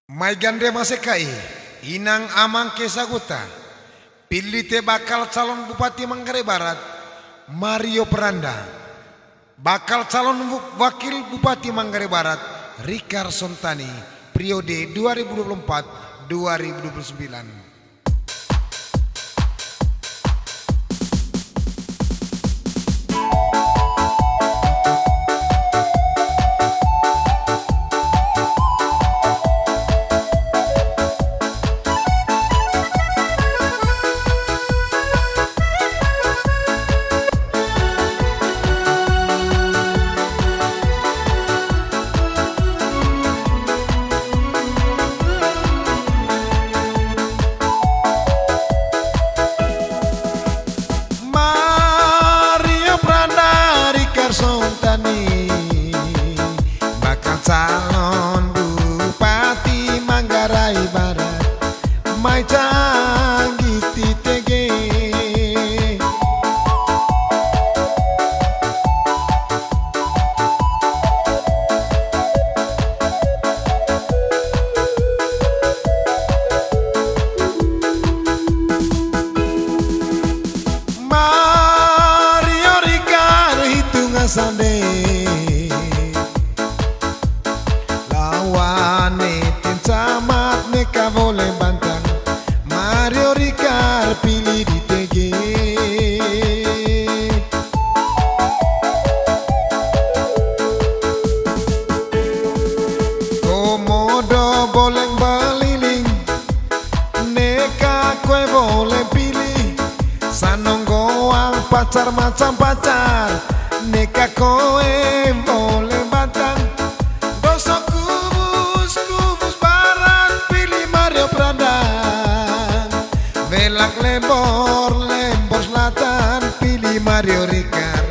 Mai gande masekai inang amang kesaguta pilih te bakal calon Bupati Manggarai Barat Mario Peranda, bakal calon wakil Bupati Manggarai Barat Rikar Sontani periode 2024-2029. Sontani bakal calon Bupati Manggarai Barat mai canggih TTG. Sande lawane tim camat neka boleh bantang Mario Rikar pilih di TG. Komodo boleh beliling neka kue boleh pilih sanonggoang pacar macam pacar neka koe boleh batang dosok kubus barat pilih Mario Peranda, belak lembor selatan pilih Mario Rikar,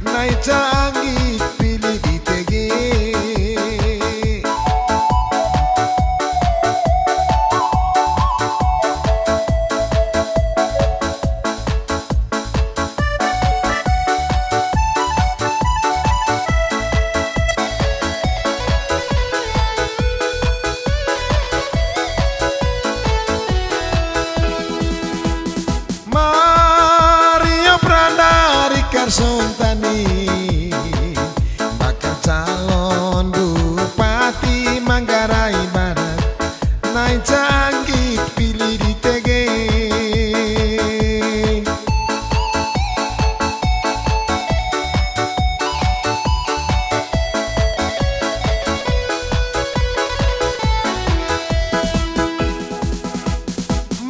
naik canggih pilih di TG. Rikar Sontani bakal calon Bupati Manggarai Barat naik canggih pilih di TG.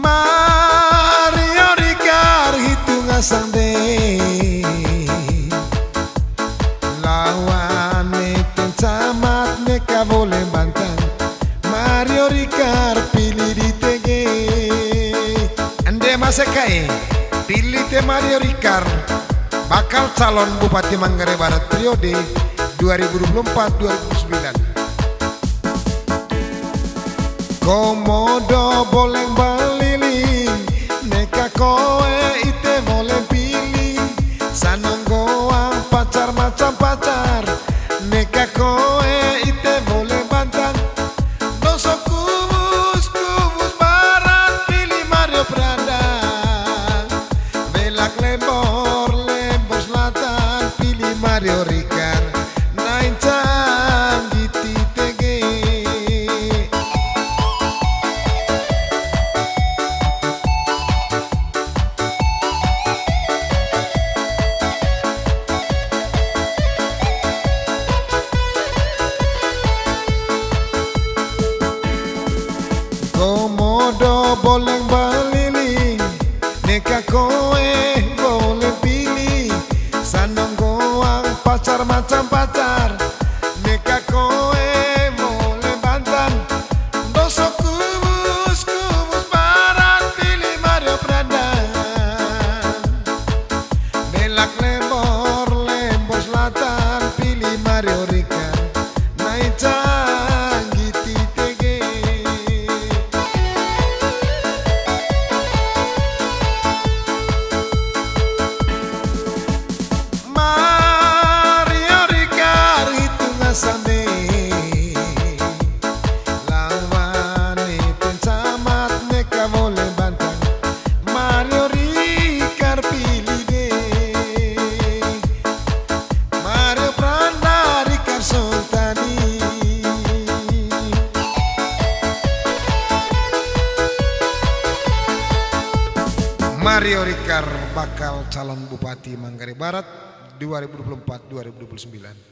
Mario Rikar hitung sande lawane tim camat neka boleh bantang Mario Rikar pilih di TG. Ande masekai pilih te Mario Rikar bakal calon Bupati Manggarai Barat periode 2024-2029. Komodo boleh beliling neka koe ite boleh pilih sanonggoang pacar macam pacar neka koe ite boleh bantang dosok kubus barat pilih Mario Peranda, belak lembor selatan pilih Mario Rikar, naik canggih TTG. Komodo boleh beliling neka koe boleh pilih sanonggoang pacar macam pacar neka koe boleh bantang dosok kubus barat pilih Mario Peranda, belak lembor selatan pilih Mario Rikar, naik canggih TTG. Mario Rikar Mario Rikar bakal calon Bupati Manggarai Barat 2024-2029.